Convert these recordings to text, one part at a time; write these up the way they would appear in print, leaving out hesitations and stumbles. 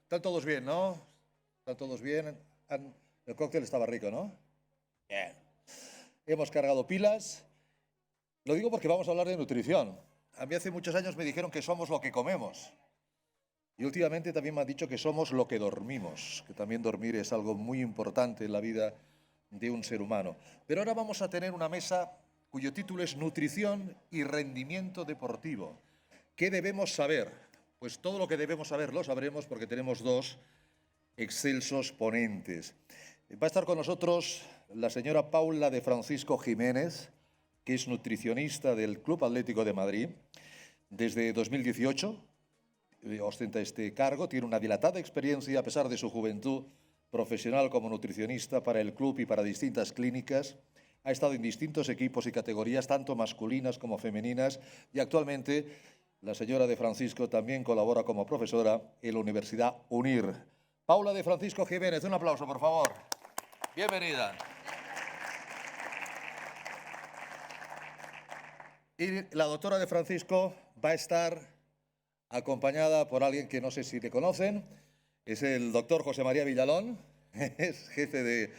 Están todos bien, ¿no? Están todos bien. El cóctel estaba rico, ¿no? Bien. Hemos cargado pilas. Lo digo porque vamos a hablar de nutrición. A mí hace muchos años me dijeron que somos lo que comemos. Y últimamente también me han dicho que somos lo que dormimos, que también dormir es algo muy importante en la vida de un ser humano. Pero ahora vamos a tener una mesa cuyo título es Nutrición y Rendimiento Deportivo. ¿Qué debemos saber? Pues todo lo que debemos saber lo sabremos porque tenemos dos excelsos ponentes. Va a estar con nosotros la señora Paula de Francisco Jiménez, que es nutricionista del Club Atlético de Madrid. Desde 2018 ostenta este cargo, tiene una dilatada experiencia a pesar de su juventud profesional como nutricionista para el club y para distintas clínicas. Ha estado en distintos equipos y categorías, tanto masculinas como femeninas, y actualmente la señora de Francisco también colabora como profesora en la Universidad UNIR. Paula de Francisco Jiménez, un aplauso, por favor. Bienvenida. Y la doctora de Francisco va a estar acompañada por alguien que no sé si le conocen. Es el doctor José María Villalón, es jefe de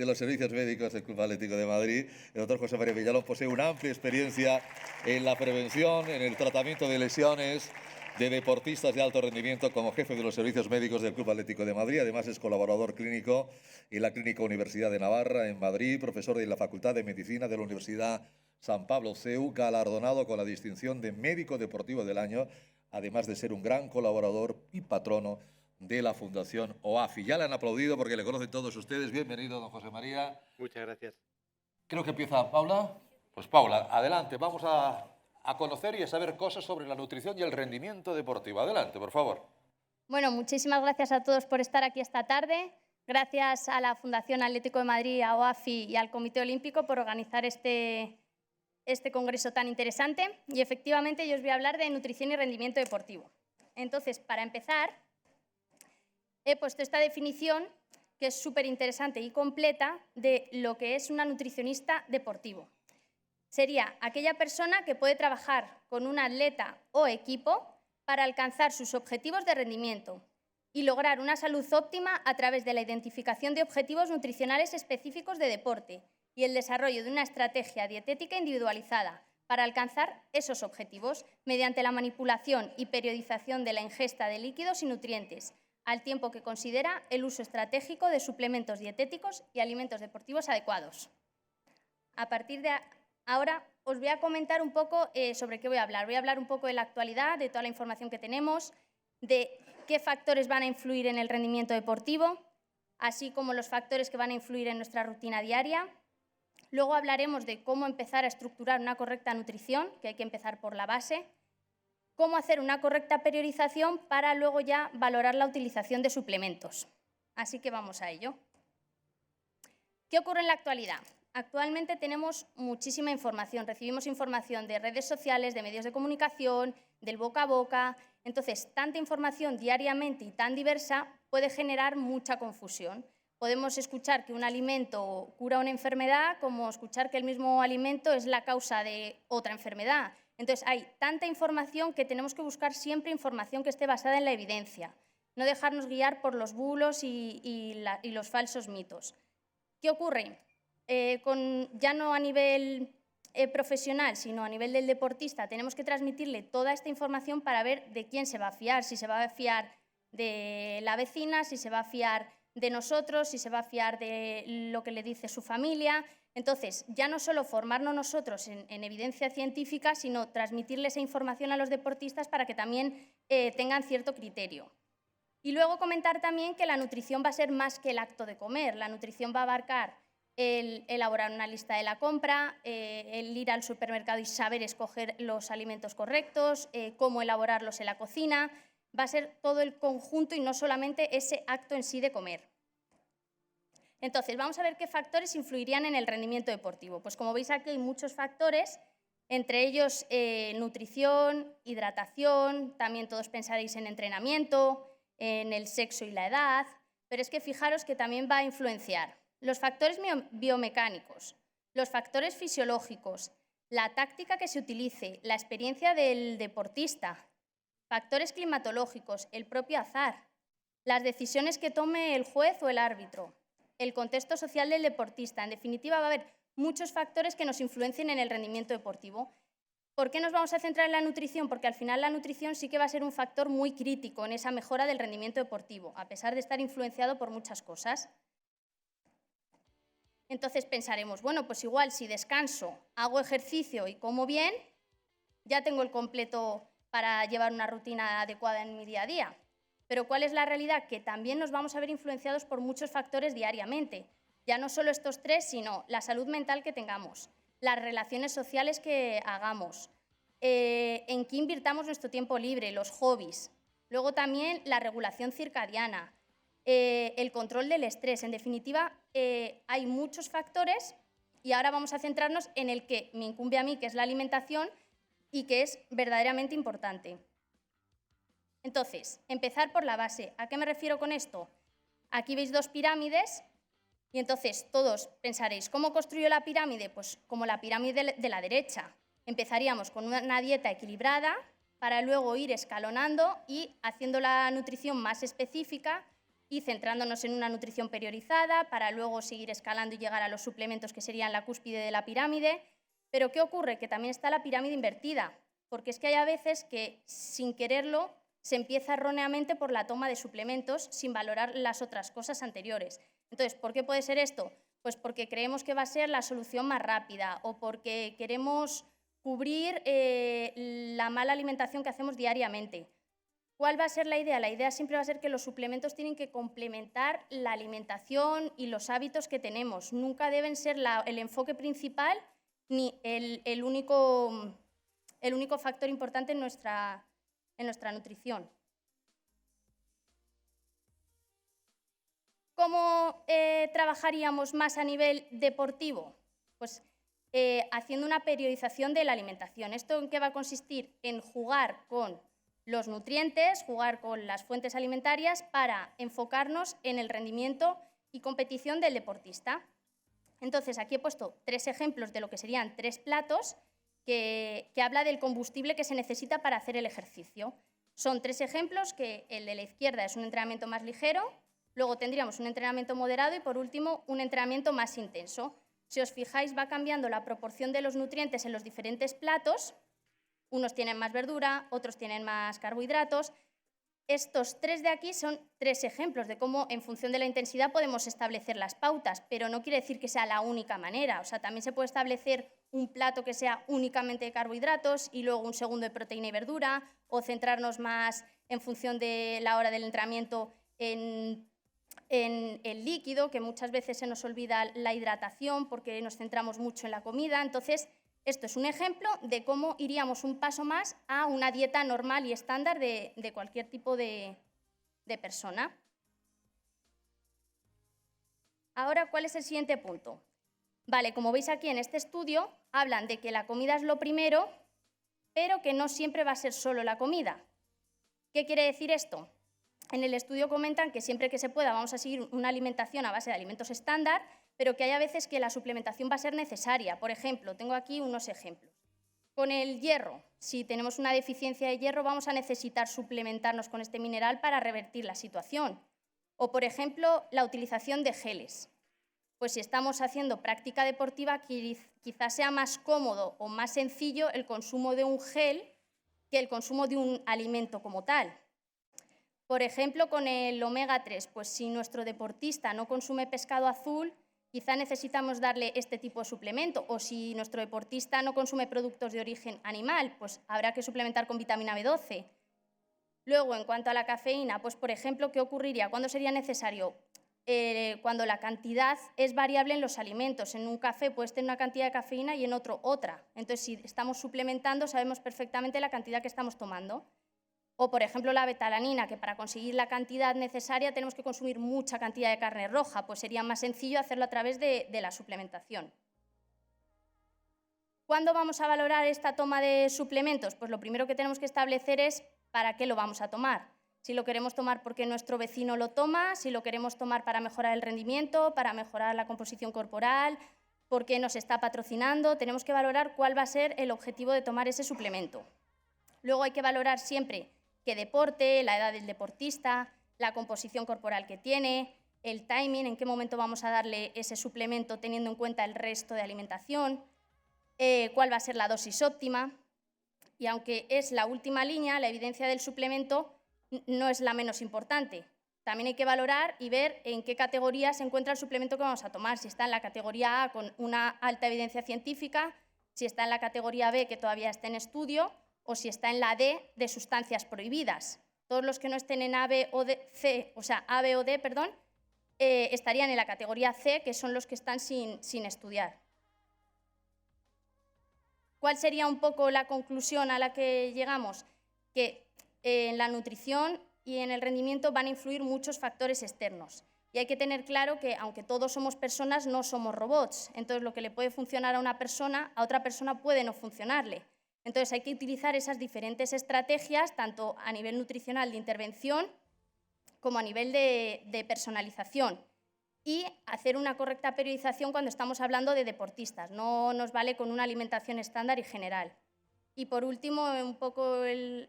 los servicios médicos del Club Atlético de Madrid. El doctor José María Villalón posee una amplia experiencia en la prevención, en el tratamiento de lesiones de deportistas de alto rendimiento como jefe de los servicios médicos del Club Atlético de Madrid. Además es colaborador clínico en la Clínica Universidad de Navarra en Madrid, profesor de la Facultad de Medicina de la Universidad San Pablo CEU, galardonado con la distinción de Médico Deportivo del Año, además de ser un gran colaborador y patrono de la Fundación OAFI. Ya le han aplaudido porque le conocen todos ustedes. Bienvenido, don José María. Muchas gracias. Creo que empieza Paula. Pues Paula, adelante. Vamos a conocer y a saber cosas sobre la nutrición y el rendimiento deportivo. Adelante, por favor. Bueno, muchísimas gracias a todos por estar aquí esta tarde. Gracias a la Fundación Atlético de Madrid, a OAFI y al Comité Olímpico por organizar este congreso tan interesante. Y efectivamente yo os voy a hablar de nutrición y rendimiento deportivo. Entonces, para empezar, he puesto esta definición que es súper interesante y completa de lo que es una nutricionista deportivo. Sería aquella persona que puede trabajar con un atleta o equipo para alcanzar sus objetivos de rendimiento y lograr una salud óptima a través de la identificación de objetivos nutricionales específicos de deporte y el desarrollo de una estrategia dietética individualizada para alcanzar esos objetivos mediante la manipulación y periodización de la ingesta de líquidos y nutrientes, al tiempo que considera el uso estratégico de suplementos dietéticos y alimentos deportivos adecuados. A partir de ahora os voy a comentar un poco sobre qué voy a hablar. Voy a hablar un poco de la actualidad, de toda la información que tenemos, de qué factores van a influir en el rendimiento deportivo, así como los factores que van a influir en nuestra rutina diaria. Luego hablaremos de cómo empezar a estructurar una correcta nutrición, que hay que empezar por la base, cómo hacer una correcta periodización para luego ya valorar la utilización de suplementos. Así que vamos a ello. ¿Qué ocurre en la actualidad? Actualmente tenemos muchísima información, recibimos información de redes sociales, de medios de comunicación, del boca a boca. Entonces, tanta información diariamente y tan diversa puede generar mucha confusión. Podemos escuchar que un alimento cura una enfermedad como escuchar que el mismo alimento es la causa de otra enfermedad. Entonces, hay tanta información que tenemos que buscar siempre información que esté basada en la evidencia, no dejarnos guiar por los bulos y los falsos mitos. ¿Qué ocurre? Ya no a nivel profesional, sino a nivel del deportista, tenemos que transmitirle toda esta información para ver de quién se va a fiar, si se va a fiar de la vecina, si se va a fiar de nosotros, si se va a fiar de lo que le dice su familia. Entonces, ya no solo formarnos nosotros en evidencia científica, sino transmitirle esa información a los deportistas para que también tengan cierto criterio. Y luego comentar también que la nutrición va a ser más que el acto de comer. La nutrición va a abarcar el elaborar una lista de la compra, el ir al supermercado y saber escoger los alimentos correctos, cómo elaborarlos en la cocina. Va a ser todo el conjunto y no solamente ese acto en sí de comer. Entonces, vamos a ver qué factores influirían en el rendimiento deportivo. Pues como veis aquí hay muchos factores, entre ellos nutrición, hidratación, también todos pensaréis en entrenamiento, en el sexo y la edad, pero es que fijaros que también va a influenciar los factores biomecánicos, los factores fisiológicos, la táctica que se utilice, la experiencia del deportista, factores climatológicos, el propio azar, las decisiones que tome el juez o el árbitro, el contexto social del deportista. En definitiva, va a haber muchos factores que nos influencien en el rendimiento deportivo. ¿Por qué nos vamos a centrar en la nutrición? Porque al final la nutrición sí que va a ser un factor muy crítico en esa mejora del rendimiento deportivo, a pesar de estar influenciado por muchas cosas. Entonces pensaremos, bueno, pues igual si descanso, hago ejercicio y como bien, ya tengo el completo para llevar una rutina adecuada en mi día a día. Pero ¿cuál es la realidad? Que también nos vamos a ver influenciados por muchos factores diariamente. Ya no solo estos tres, sino la salud mental que tengamos, las relaciones sociales que hagamos, en qué invirtamos nuestro tiempo libre, los hobbies. Luego también la regulación circadiana, el control del estrés. En definitiva, hay muchos factores y ahora vamos a centrarnos en el que me incumbe a mí, que es la alimentación y que es verdaderamente importante. Entonces, empezar por la base. ¿A qué me refiero con esto? Aquí veis dos pirámides y entonces todos pensaréis, ¿cómo construyo la pirámide? Pues como la pirámide de la derecha. Empezaríamos con una dieta equilibrada para luego ir escalonando y haciendo la nutrición más específica y centrándonos en una nutrición priorizada para luego seguir escalando y llegar a los suplementos que serían la cúspide de la pirámide. Pero ¿qué ocurre? Que también está la pirámide invertida, porque es que hay a veces que sin quererlo se empieza erróneamente por la toma de suplementos sin valorar las otras cosas anteriores. Entonces, ¿por qué puede ser esto? Pues porque creemos que va a ser la solución más rápida o porque queremos cubrir la mala alimentación que hacemos diariamente. ¿Cuál va a ser la idea? La idea siempre va a ser que los suplementos tienen que complementar la alimentación y los hábitos que tenemos. Nunca deben ser el enfoque principal ni el único factor importante en nuestra nutrición. ¿Cómo trabajaríamos más a nivel deportivo? Pues haciendo una periodización de la alimentación. ¿Esto en qué va a consistir? En jugar con los nutrientes, jugar con las fuentes alimentarias para enfocarnos en el rendimiento y competición del deportista. Entonces, aquí he puesto 3 ejemplos de lo que serían 3 platos que habla del combustible que se necesita para hacer el ejercicio. Son 3 ejemplos, que el de la izquierda es un entrenamiento más ligero, luego tendríamos un entrenamiento moderado y, por último, un entrenamiento más intenso. Si os fijáis, va cambiando la proporción de los nutrientes en los diferentes platos. Unos tienen más verdura, otros tienen más carbohidratos. Estos 3 de aquí son 3 ejemplos de cómo, en función de la intensidad, podemos establecer las pautas, pero no quiere decir que sea la única manera. O sea, también se puede establecer un plato que sea únicamente de carbohidratos y luego un segundo de proteína y verdura, o centrarnos más en función de la hora del entrenamiento en el líquido, que muchas veces se nos olvida la hidratación porque nos centramos mucho en la comida. Entonces, esto es un ejemplo de cómo iríamos un paso más a una dieta normal y estándar de cualquier tipo de persona. Ahora, ¿cuál es el siguiente punto? Vale, como veis aquí en este estudio, hablan de que la comida es lo primero, pero que no siempre va a ser solo la comida. ¿Qué quiere decir esto? En el estudio comentan que siempre que se pueda vamos a seguir una alimentación a base de alimentos estándar, pero que hay a veces que la suplementación va a ser necesaria. Por ejemplo, tengo aquí unos ejemplos. Con el hierro, si tenemos una deficiencia de hierro, vamos a necesitar suplementarnos con este mineral para revertir la situación. O, por ejemplo, la utilización de geles. Pues si estamos haciendo práctica deportiva, quizás sea más cómodo o más sencillo el consumo de un gel que el consumo de un alimento como tal. Por ejemplo, con el omega 3, pues si nuestro deportista no consume pescado azul, quizá necesitamos darle este tipo de suplemento, o si nuestro deportista no consume productos de origen animal, pues habrá que suplementar con vitamina B12. Luego, en cuanto a la cafeína, pues por ejemplo, ¿qué ocurriría? ¿Cuándo sería necesario? Cuando la cantidad es variable en los alimentos. En un café puedes tener una cantidad de cafeína y en otro otra. Entonces, si estamos suplementando, sabemos perfectamente la cantidad que estamos tomando. O, por ejemplo, la betalanina, que para conseguir la cantidad necesaria tenemos que consumir mucha cantidad de carne roja, pues sería más sencillo hacerlo a través de la suplementación. ¿Cuándo vamos a valorar esta toma de suplementos? Pues lo primero que tenemos que establecer es para qué lo vamos a tomar. Si lo queremos tomar porque nuestro vecino lo toma, si lo queremos tomar para mejorar el rendimiento, para mejorar la composición corporal, porque nos está patrocinando, tenemos que valorar cuál va a ser el objetivo de tomar ese suplemento. Luego hay que valorar siempre qué deporte, la edad del deportista, la composición corporal que tiene, el timing, en qué momento vamos a darle ese suplemento teniendo en cuenta el resto de alimentación, cuál va a ser la dosis óptima. Y aunque es la última línea, la evidencia del suplemento no es la menos importante. También hay que valorar y ver en qué categoría se encuentra el suplemento que vamos a tomar, si está en la categoría A con una alta evidencia científica, si está en la categoría B que todavía está en estudio o si está en la D de sustancias prohibidas. Todos los que no estén en A, B o D, C, o sea, A, B o D, perdón, estarían en la categoría C, que son los que están sin estudiar. ¿Cuál sería un poco la conclusión a la que llegamos? Que en la nutrición y en el rendimiento van a influir muchos factores externos. Y hay que tener claro que, aunque todos somos personas, no somos robots. Entonces, lo que le puede funcionar a una persona, a otra persona puede no funcionarle. Entonces, hay que utilizar esas diferentes estrategias, tanto a nivel nutricional de intervención como a nivel de personalización. Y hacer una correcta periodización cuando estamos hablando de deportistas. No nos vale con una alimentación estándar y general. Y por último, un poco el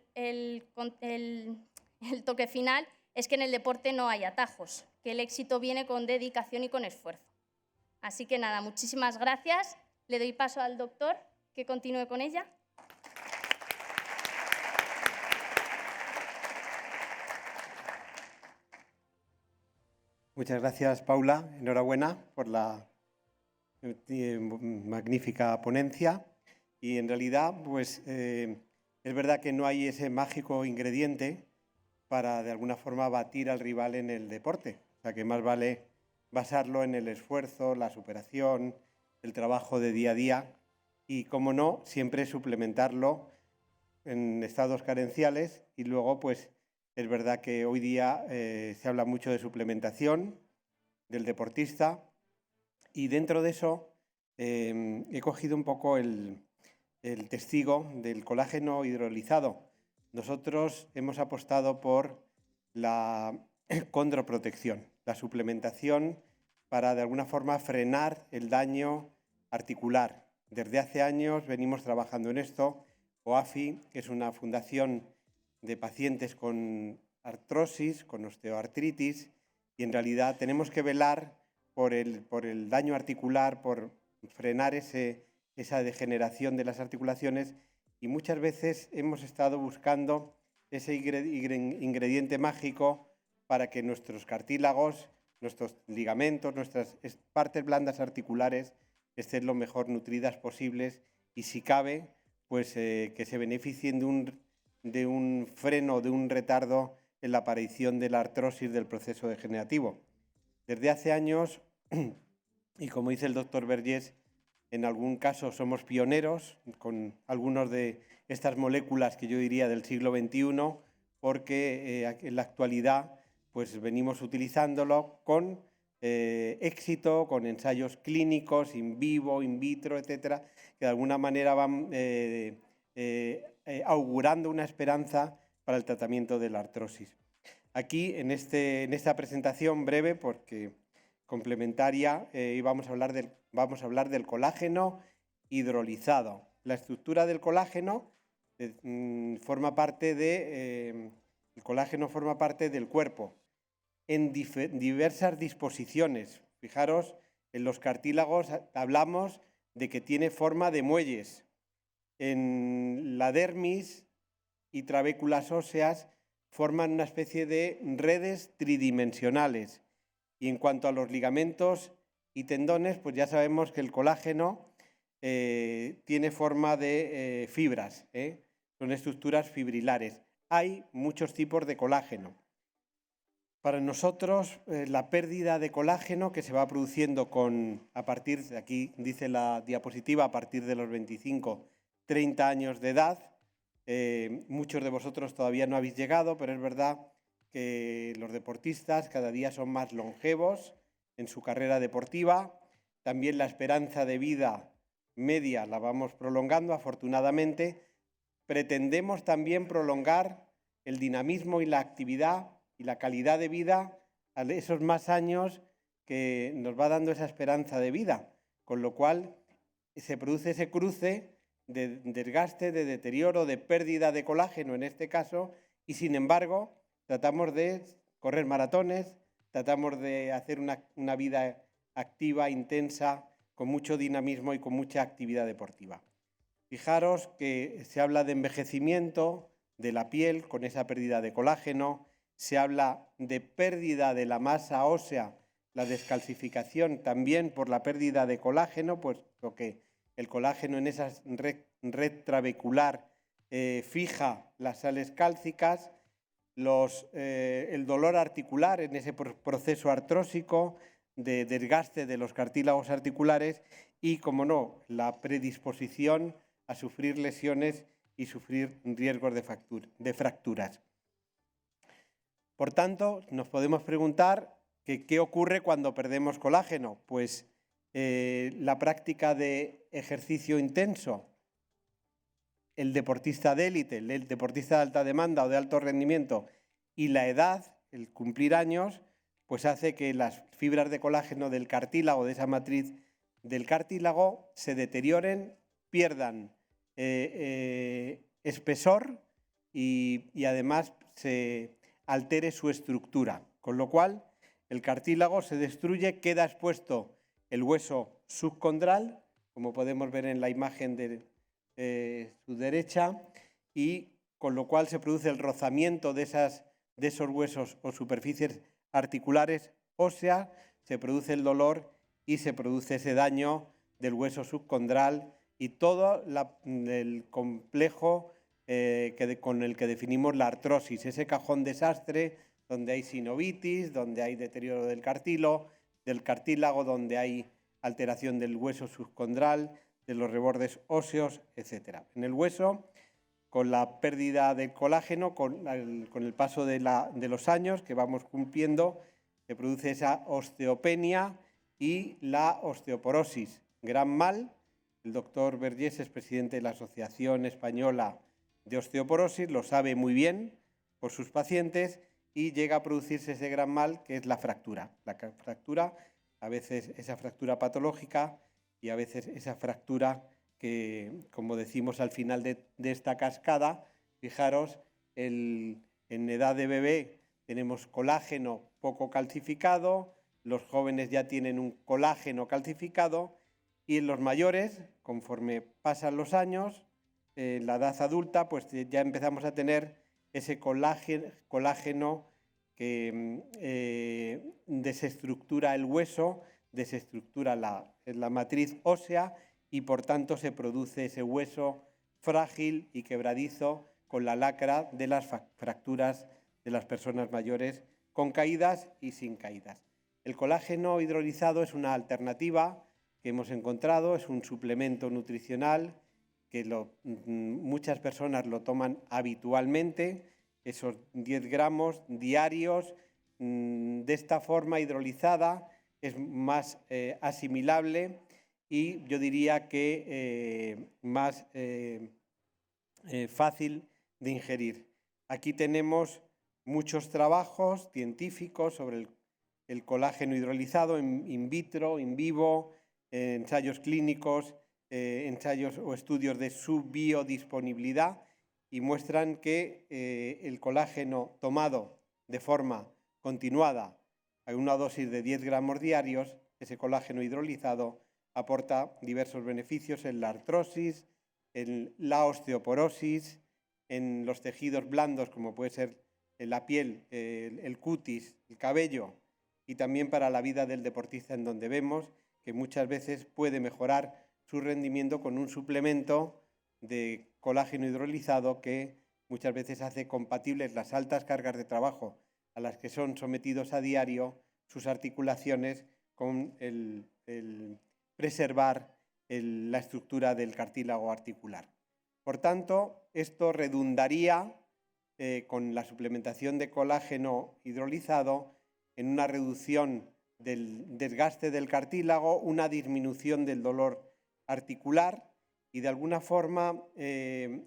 toque final es que en el deporte no hay atajos, que el éxito viene con dedicación y con esfuerzo. Así que nada, muchísimas gracias. Le doy paso al doctor, que continúe con ella. Muchas gracias, Paula. Enhorabuena por la magnífica ponencia. Y en realidad, pues es verdad que no hay ese mágico ingrediente para, de alguna forma, batir al rival en el deporte. O sea, que más vale basarlo en el esfuerzo, la superación, el trabajo de día a día y, como no, siempre suplementarlo en estados carenciales y luego, pues, es verdad que hoy día se habla mucho de suplementación del deportista y dentro de eso he cogido un poco el testigo del colágeno hidrolizado. Nosotros hemos apostado por la condroprotección, la suplementación para de alguna forma frenar el daño articular. Desde hace años venimos trabajando en esto. OAFI, que es una fundación de pacientes con artrosis, con osteoartritis, y en realidad tenemos que velar por el daño articular, por frenar esa degeneración de las articulaciones, y muchas veces hemos estado buscando ese ingrediente mágico para que nuestros cartílagos, nuestros ligamentos, nuestras partes blandas articulares estén lo mejor nutridas posibles y, si cabe, pues que se beneficien de un freno, de un retardo en la aparición de la artrosis del proceso degenerativo. Desde hace años, y como dice el doctor Vergés, en algún caso somos pioneros con algunas de estas moléculas que yo diría del siglo XXI, porque en la actualidad pues venimos utilizándolo con éxito, con ensayos clínicos, in vivo, in vitro, etcétera, que de alguna manera van augurando una esperanza para el tratamiento de la artrosis. Aquí, en esta presentación breve, porque complementaria, vamos a hablar del colágeno hidrolizado. La estructura del colágeno forma parte el colágeno forma parte del cuerpo en diversas disposiciones. Fijaros, en los cartílagos hablamos de que tiene forma de muelles. En la dermis y trabéculas óseas forman una especie de redes tridimensionales. Y en cuanto a los ligamentos y tendones, pues ya sabemos que el colágeno tiene forma de fibras, son estructuras fibrilares. Hay muchos tipos de colágeno. Para nosotros, la pérdida de colágeno que se va produciendo a partir, aquí dice la diapositiva, a partir de los 25, 30 años de edad. Muchos de vosotros todavía no habéis llegado, pero es verdad que los deportistas cada día son más longevos en su carrera deportiva. También la esperanza de vida media la vamos prolongando, afortunadamente. Pretendemos también prolongar el dinamismo y la actividad y la calidad de vida a esos más años que nos va dando esa esperanza de vida, con lo cual se produce ese cruce de desgaste, de deterioro, de pérdida de colágeno en este caso, y sin embargo tratamos de correr maratones, tratamos de hacer una vida activa, intensa, con mucho dinamismo y con mucha actividad deportiva. Fijaros que se habla de envejecimiento de la piel con esa pérdida de colágeno, se habla de pérdida de la masa ósea, la descalcificación también por la pérdida de colágeno, pues lo que el colágeno en esa red trabecular fija las sales cálcicas, el dolor articular en ese proceso artrósico de desgaste de los cartílagos articulares y, como no, la predisposición a sufrir lesiones y sufrir riesgos de fracturas. Por tanto, nos podemos preguntar que qué ocurre cuando perdemos colágeno. Pues la práctica de ejercicio intenso, el deportista de élite, el deportista de alta demanda o de alto rendimiento y la edad, el cumplir años, pues hace que las fibras de colágeno del cartílago, de esa matriz del cartílago, se deterioren, pierdan espesor y además se altere su estructura, con lo cual el cartílago se destruye, queda expuesto el hueso subcondral, como podemos ver en la imagen de su derecha, y con lo cual se produce el rozamiento de esos huesos o superficies articulares óseas, se produce el dolor y se produce ese daño del hueso subcondral y todo el complejo con el que definimos la artrosis, ese cajón desastre donde hay sinovitis, donde hay deterioro del cartílago, donde hay alteración del hueso subcondral, de los rebordes óseos, etc. En el hueso, con la pérdida del colágeno, con el paso de los años que vamos cumpliendo, se produce esa osteopenia y la osteoporosis. Gran mal. El doctor Vergés es presidente de la Asociación Española de Osteoporosis, lo sabe muy bien por sus pacientes y llega a producirse ese gran mal que es la fractura. La fractura, a veces esa fractura patológica y a veces esa fractura que, como decimos al final de esta cascada, fijaros, en edad de bebé tenemos colágeno poco calcificado, los jóvenes ya tienen un colágeno calcificado y en los mayores, conforme pasan los años, en la edad adulta, pues ya empezamos a tener ese colágeno que desestructura el hueso, desestructura la matriz ósea y por tanto se produce ese hueso frágil y quebradizo con la lacra de las fracturas de las personas mayores con caídas y sin caídas. El colágeno hidrolizado es una alternativa que hemos encontrado, es un suplemento nutricional que muchas personas lo toman habitualmente, esos 10 gramos diarios, de esta forma hidrolizada es más asimilable y yo diría que más fácil de ingerir. Aquí tenemos muchos trabajos científicos sobre el colágeno hidrolizado in vitro, in vivo, ensayos clínicos, ensayos o estudios de su biodisponibilidad y muestran que el colágeno tomado de forma continuada a una dosis de 10 gramos diarios, ese colágeno hidrolizado aporta diversos beneficios en la artrosis, en la osteoporosis, en los tejidos blandos como puede ser la piel, el cutis, el cabello y también para la vida del deportista, en donde vemos que muchas veces puede mejorar su rendimiento con un suplemento de colágeno hidrolizado que muchas veces hace compatibles las altas cargas de trabajo a las que son sometidos a diario sus articulaciones con el preservar la estructura del cartílago articular. Por tanto, esto redundaría con la suplementación de colágeno hidrolizado en una reducción del desgaste del cartílago, una disminución del dolor articular y de alguna forma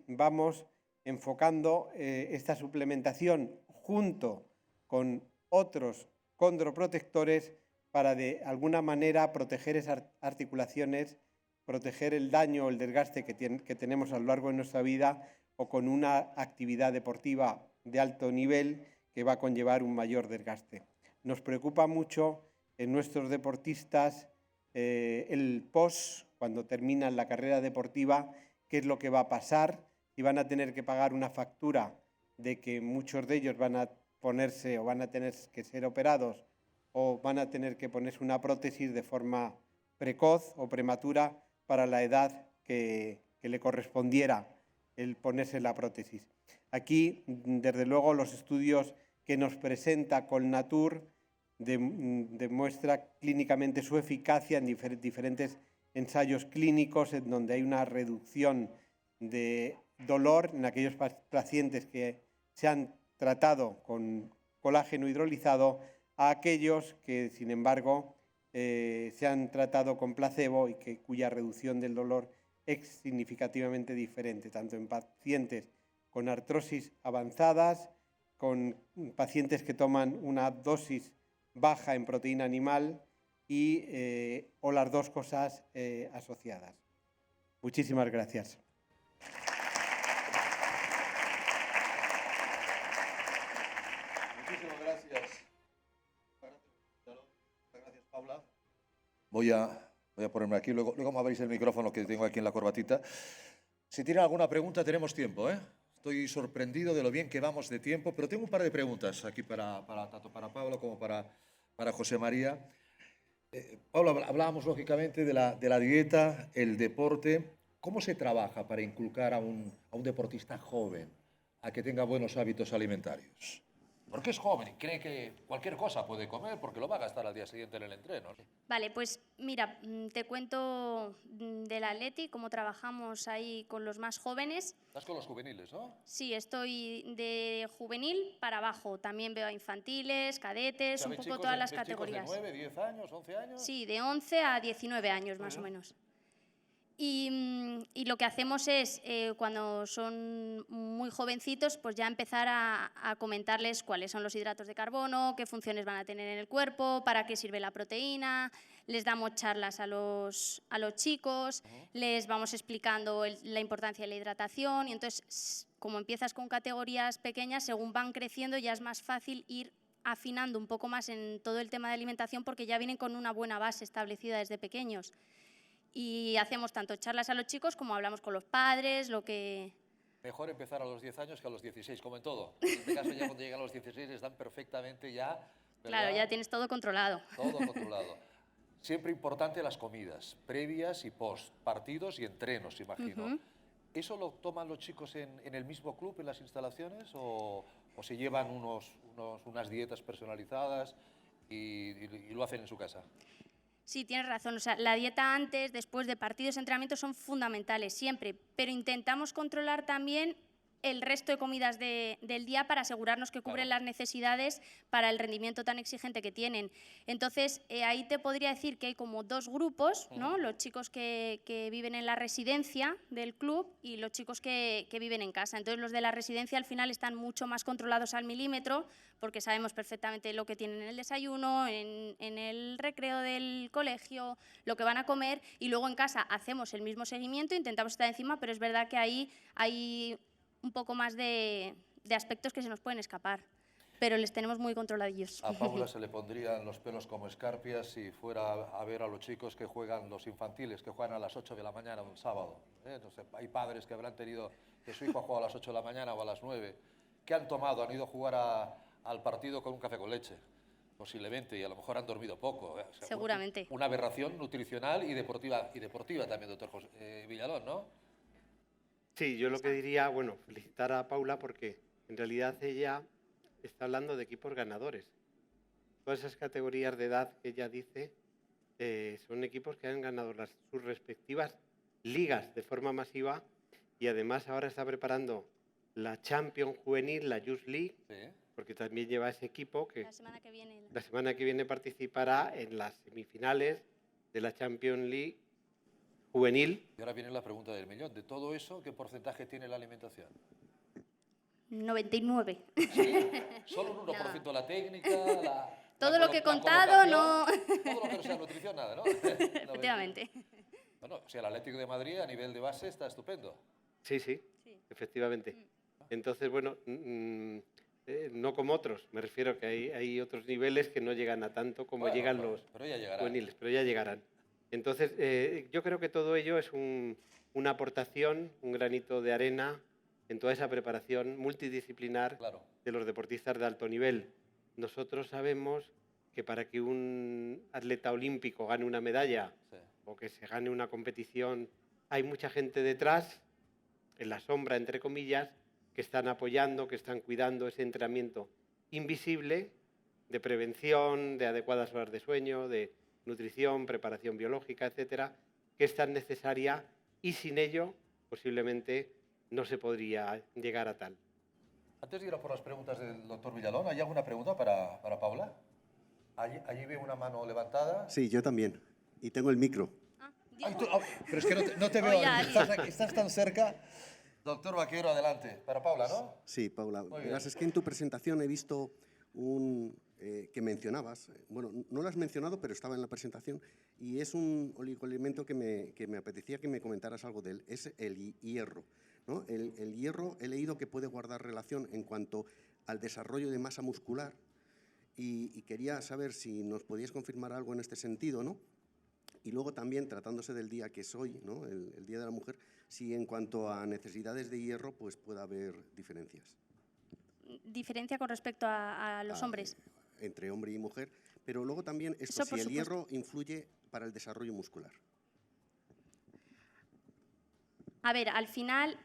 vamos enfocando esta suplementación junto con otros condroprotectores para de alguna manera proteger esas articulaciones, proteger el daño o el desgaste que tenemos a lo largo de nuestra vida o con una actividad deportiva de alto nivel que va a conllevar un mayor desgaste. Nos preocupa mucho en nuestros deportistas el post, cuando terminan la carrera deportiva, qué es lo que va a pasar, si van a tener que pagar una factura de que muchos de ellos van a ponerse o van a tener que ser operados o van a tener que ponerse una prótesis de forma precoz o prematura para la edad que le correspondiera el ponerse la prótesis. Aquí, desde luego, los estudios que nos presenta Colnatur demuestra clínicamente su eficacia en diferentes ensayos clínicos en donde hay una reducción de dolor en aquellos pacientes que se han tratado con colágeno hidrolizado a aquellos que, sin embargo, se han tratado con placebo y cuya reducción del dolor es significativamente diferente, tanto en pacientes con artrosis avanzadas, con pacientes que toman una dosis baja en proteína animal o las dos cosas asociadas. Muchísimas gracias. Muchísimas gracias. Gracias, Paula. Voy a ponerme aquí, luego me abrís el micrófono que tengo aquí en la corbatita. Si tienen alguna pregunta, tenemos tiempo, ¿eh? Estoy sorprendido de lo bien que vamos de tiempo, pero tengo un par de preguntas aquí tanto para Paula como para José María. Paula, hablábamos lógicamente de la dieta, el deporte. ¿Cómo se trabaja para inculcar a un deportista joven a que tenga buenos hábitos alimentarios? Porque es joven y cree que cualquier cosa puede comer porque lo va a gastar al día siguiente en el entreno. Vale, pues mira, te cuento del Atleti, cómo trabajamos ahí con los más jóvenes. Estás con los juveniles, ¿no? Sí, estoy de juvenil para abajo. También veo a infantiles, cadetes, un poco todas las categorías. ¿De 9, 10 años, 11 años? Sí, de 11 a 19 años más o menos. Y lo que hacemos es, cuando son muy jovencitos, pues ya empezar a comentarles cuáles son los hidratos de carbono, qué funciones van a tener en el cuerpo, para qué sirve la proteína. Les damos charlas a los chicos, les vamos explicando la importancia de la hidratación y entonces, como empiezas con categorías pequeñas, según van creciendo ya es más fácil ir afinando un poco más en todo el tema de alimentación porque ya vienen con una buena base establecida desde pequeños. Y hacemos tanto charlas a los chicos como hablamos con los padres, lo que... Mejor empezar a los 10 años que a los 16, como en todo. En este caso ya cuando llegan a los 16 están perfectamente ya... ¿verdad? Claro, ya tienes todo controlado. Todo controlado. Siempre importante las comidas, previas y post, partidos y entrenos, imagino. ¿Eso lo toman los chicos en el mismo club, en las instalaciones, o se llevan unas dietas personalizadas y lo hacen en su casa? Sí, tienes razón. O sea, la dieta antes, después de partidos, entrenamientos son fundamentales siempre, pero intentamos controlar también el resto de comidas del día para asegurarnos que cubren las necesidades para el rendimiento tan exigente que tienen. Entonces, ahí te podría decir que hay como dos grupos, ¿no? Los chicos que viven en la residencia del club y los chicos que viven en casa. Entonces, los de la residencia al final están mucho más controlados al milímetro porque sabemos perfectamente lo que tienen en el desayuno, en el recreo del colegio, lo que van a comer y luego en casa hacemos el mismo seguimiento, intentamos estar encima, pero es verdad que ahí hay un poco más de aspectos que se nos pueden escapar, pero les tenemos muy controladillos. A Paula se le pondrían los pelos como escarpias si fuera a ver a los chicos que juegan, los infantiles, que juegan a las 8 de la mañana un sábado. No sé, hay padres que habrán tenido que su hijo ha jugado a las 8 de la mañana o a las 9. ¿Qué han tomado? Han ido a jugar al partido con un café con leche, posiblemente, y a lo mejor han dormido poco. O sea, seguramente. Una aberración nutricional y deportiva también, doctor Villalón, ¿no? Sí, yo lo que diría, bueno, felicitar a Paula porque en realidad ella está hablando de equipos ganadores. Todas esas categorías de edad que ella dice son equipos que han ganado sus respectivas ligas de forma masiva y además ahora está preparando la Champions Juvenil, la Youth League, porque también lleva ese equipo que la semana que viene participará en las semifinales de la Champions League juvenil. Y ahora viene la pregunta del millón. De todo eso, ¿qué porcentaje tiene la alimentación? 99. Sí, solo un 1% no. La técnica, todo lo que he contado, no... Todo lo que no sea nutrición, nada, ¿no? Efectivamente. Bueno, o sea, el Atlético de Madrid a nivel de base está estupendo. Sí, efectivamente. Entonces, bueno, no como otros. Me refiero que hay otros niveles que no llegan a tanto como Bueno, llegan los pero ya llegarán. juveniles, pero ya llegarán. Entonces, yo creo que todo ello es una aportación, un granito de arena en toda esa preparación multidisciplinar Claro. de los deportistas de alto nivel. Nosotros sabemos que para que un atleta olímpico gane una medalla Sí. o que se gane una competición, hay mucha gente detrás, en la sombra, entre comillas, que están apoyando, que están cuidando ese entrenamiento invisible de prevención, de adecuadas horas de sueño, de nutrición, preparación biológica, etcétera, que es tan necesaria y sin ello posiblemente no se podría llegar a tal. Antes de ir a por las preguntas del doctor Villalón, ¿hay alguna pregunta para Paula? Allí veo una mano levantada. Sí, yo también. Y tengo el micro. Ay, pero es que no te veo. Oye, Ali. Estás tan cerca. Doctor Vaquero, adelante. Para Paula, ¿no? Sí, Paula. Muy Verás, bien. es que en tu presentación he visto que mencionabas, bueno, no lo has mencionado, pero estaba en la presentación, y es un oligoelemento que me apetecía que me comentaras algo de él, es el hierro, ¿no? El hierro he leído que puede guardar relación en cuanto al desarrollo de masa muscular, y quería saber si nos podías confirmar algo en este sentido, ¿no? Y luego también, tratándose del día que es hoy, ¿no? El Día de la Mujer, si en cuanto a necesidades de hierro, pues puede haber diferencias. Diferencia con respecto a los hombres. Entre hombre y mujer, pero luego también esto, Eso, si por el supuesto. hierro influye para el desarrollo muscular. A ver, al final,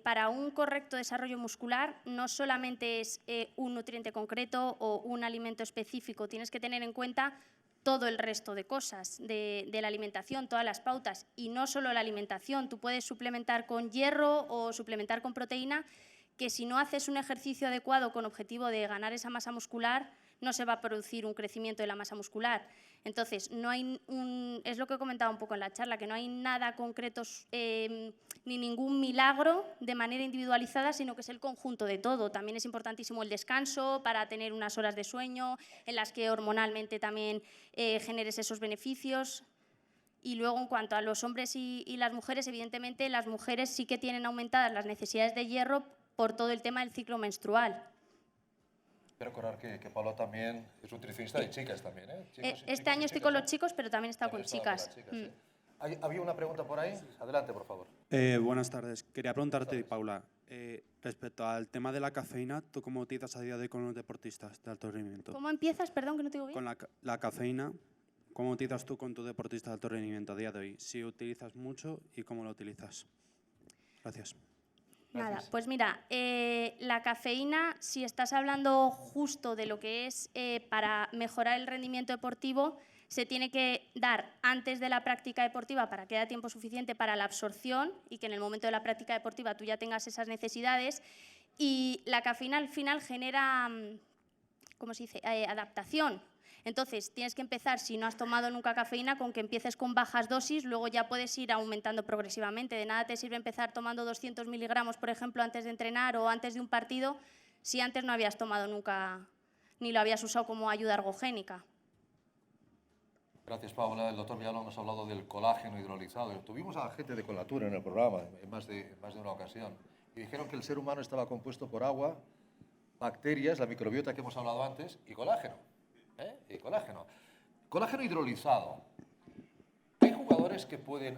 para un correcto desarrollo muscular no solamente es un nutriente concreto o un alimento específico, tienes que tener en cuenta todo el resto de cosas de la alimentación, todas las pautas, y no solo la alimentación. Tú puedes suplementar con hierro o suplementar con proteína, que si no haces un ejercicio adecuado con objetivo de ganar esa masa muscular, no se va a producir un crecimiento de la masa muscular. Entonces, no hay es lo que he comentado un poco en la charla, que no hay nada concreto ni ningún milagro de manera individualizada, sino que es el conjunto de todo. También es importantísimo el descanso para tener unas horas de sueño en las que hormonalmente también generes esos beneficios. Y luego, en cuanto a los hombres y las mujeres, evidentemente las mujeres sí que tienen aumentadas las necesidades de hierro por todo el tema del ciclo menstrual. Quiero recordar que Paula también es nutricionista de chicas también, ¿eh? Este año estoy con los chicos, pero también he estado con chicas. Sí. ¿Había una pregunta por ahí? Adelante, por favor. Buenas tardes. Quería preguntarte, Paula, respecto al tema de la cafeína, ¿tú cómo utilizas a día de hoy con los deportistas de alto rendimiento? ¿Cómo empiezas? Perdón, que no te digo bien. Con la cafeína, ¿cómo utilizas tú con tus deportistas de alto rendimiento a día de hoy? Si utilizas mucho y cómo lo utilizas. Gracias. Nada, pues mira, la cafeína, si estás hablando justo de lo que es para mejorar el rendimiento deportivo, se tiene que dar antes de la práctica deportiva para que haya tiempo suficiente para la absorción y que en el momento de la práctica deportiva tú ya tengas esas necesidades. Y la cafeína al final genera, ¿cómo se dice?, adaptación. Entonces, tienes que empezar, si no has tomado nunca cafeína, con que empieces con bajas dosis, luego ya puedes ir aumentando progresivamente. De nada te sirve empezar tomando 200 miligramos, por ejemplo, antes de entrenar o antes de un partido, si antes no habías tomado nunca, ni lo habías usado como ayuda ergogénica. Gracias, Paula. El doctor Villalón nos ha hablado del colágeno hidrolizado. Tuvimos a gente de Colatura en el programa en más de una ocasión y dijeron que el ser humano estaba compuesto por agua, bacterias, la microbiota que hemos hablado antes y colágeno. Y colágeno. Colágeno hidrolizado. Hay jugadores que pueden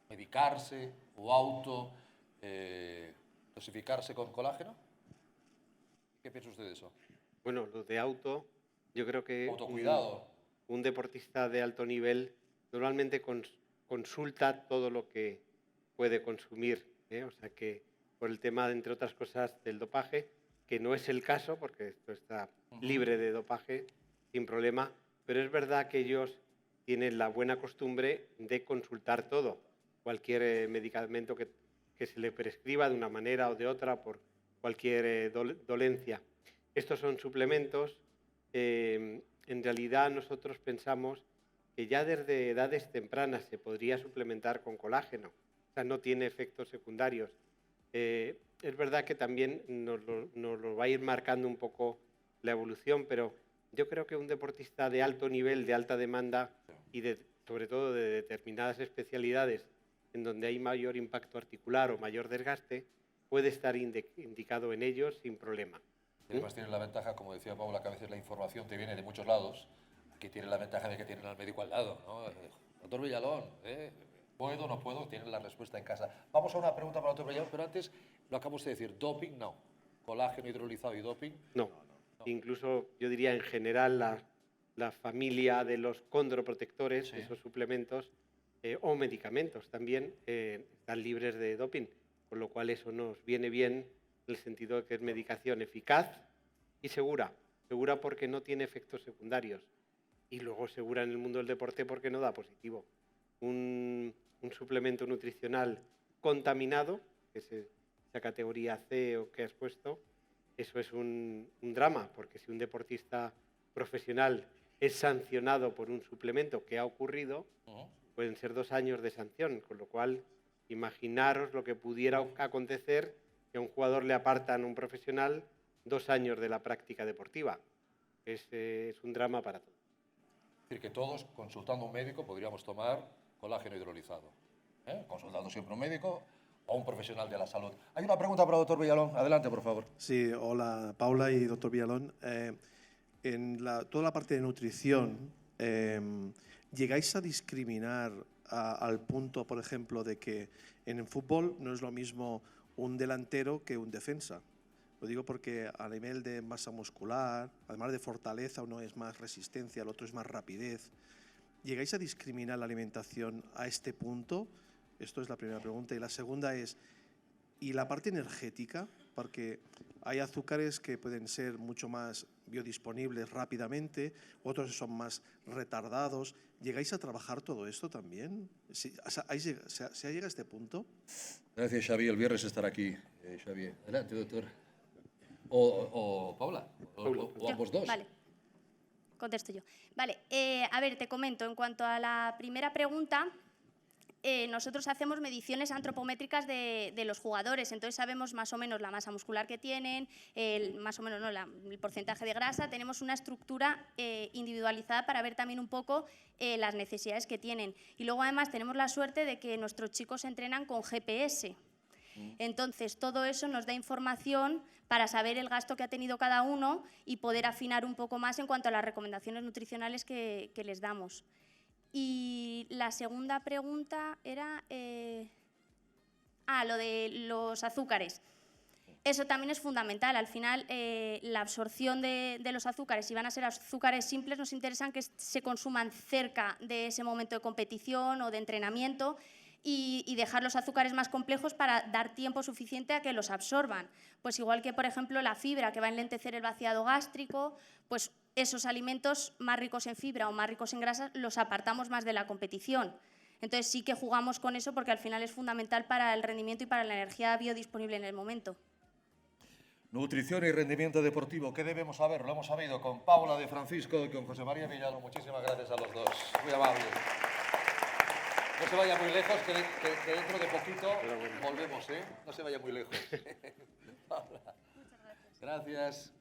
medicarse o dosificarse con colágeno. ¿Qué piensa usted de eso? Bueno, lo de yo creo que Autocuidado. un deportista de alto nivel normalmente consulta todo lo que puede consumir, ¿eh? O sea que por el tema, entre otras cosas, del dopaje, que no es el caso, porque esto está libre de dopaje, sin problema, pero es verdad que ellos tienen la buena costumbre de consultar todo, cualquier medicamento que se le prescriba de una manera o de otra por cualquier dolencia. Estos son suplementos. En realidad nosotros pensamos que ya desde edades tempranas se podría suplementar con colágeno, o sea, no tiene efectos secundarios. Es verdad que también nos lo va a ir marcando un poco la evolución, pero yo creo que un deportista de alto nivel, de alta demanda y sobre todo de determinadas especialidades en donde hay mayor impacto articular o mayor desgaste, puede estar indicado en ellos sin problema. Y además tienen la ventaja, como decía Paula, que a veces la información te viene de muchos lados. Aquí tienen la ventaja de que tienen al médico al lado, ¿no? Doctor Villalón, ¿puedo o no puedo? Tienen la respuesta en casa. Vamos a una pregunta para el doctor Villalón, pero antes lo acabamos de decir. ¿Doping? No. ¿Colágeno hidrolizado y doping? No. Incluso yo diría en general la familia de los condroprotectores, Sí. esos suplementos o medicamentos también están libres de doping, con lo cual eso nos viene bien en el sentido de que es medicación eficaz y segura. Segura porque no tiene efectos secundarios y luego segura en el mundo del deporte porque no da positivo. Un suplemento nutricional contaminado, que es esa categoría C o que has puesto, eso es un drama, porque si un deportista profesional es sancionado por un suplemento que ha ocurrido, pueden ser 2 años de sanción, con lo cual imaginaros lo que pudiera acontecer que a un jugador le apartan a un profesional 2 años de la práctica deportiva. Es un drama para todos. Es decir, que todos, consultando a un médico, podríamos tomar colágeno hidrolizado. Consultando siempre a un médico o un profesional de la salud. Hay una pregunta para el doctor Villalón. Adelante, por favor. Sí, hola Paula y doctor Villalón. Toda la parte de nutrición, ¿llegáis a discriminar al punto, por ejemplo, de que en el fútbol no es lo mismo un delantero que un defensa? Lo digo porque a nivel de masa muscular, además de fortaleza, uno es más resistencia, el otro es más rapidez. ¿Llegáis a discriminar la alimentación a este punto? Esto es la primera pregunta. Y la segunda es, ¿y la parte energética? Porque hay azúcares que pueden ser mucho más biodisponibles rápidamente, otros son más retardados. ¿Llegáis a trabajar todo esto también? ¿Se ha llegado a este punto? Gracias, Xavi. El viernes estará aquí, Xavi. Adelante, doctor. O Paula, o ambos dos. Vale, contesto yo. Vale, a ver, te comento, en cuanto a la primera pregunta, nosotros hacemos mediciones antropométricas de los jugadores, entonces sabemos más o menos la masa muscular que tienen, más o menos ¿no? El porcentaje de grasa, tenemos una estructura individualizada para ver también un poco las necesidades que tienen. Y luego además tenemos la suerte de que nuestros chicos entrenan con GPS. Entonces, todo eso nos da información para saber el gasto que ha tenido cada uno y poder afinar un poco más en cuanto a las recomendaciones nutricionales que les damos. Y la segunda pregunta era lo de los azúcares. Eso también es fundamental. Al final, la absorción de los azúcares, si van a ser azúcares simples, nos interesan que se consuman cerca de ese momento de competición o de entrenamiento y dejar los azúcares más complejos para dar tiempo suficiente a que los absorban. Pues igual que, por ejemplo, la fibra, que va a enlentecer el vaciado gástrico, pues esos alimentos más ricos en fibra o más ricos en grasas los apartamos más de la competición. Entonces sí que jugamos con eso porque al final es fundamental para el rendimiento y para la energía biodisponible en el momento. Nutrición y rendimiento deportivo. ¿Qué debemos saber? Lo hemos sabido con Paula de Francisco y con José María Villalón. Muchísimas gracias a los dos. Muy amables. No se vaya muy lejos, que dentro de poquito volvemos, ¿eh? No se vaya muy lejos. Paula. Muchas gracias. Gracias.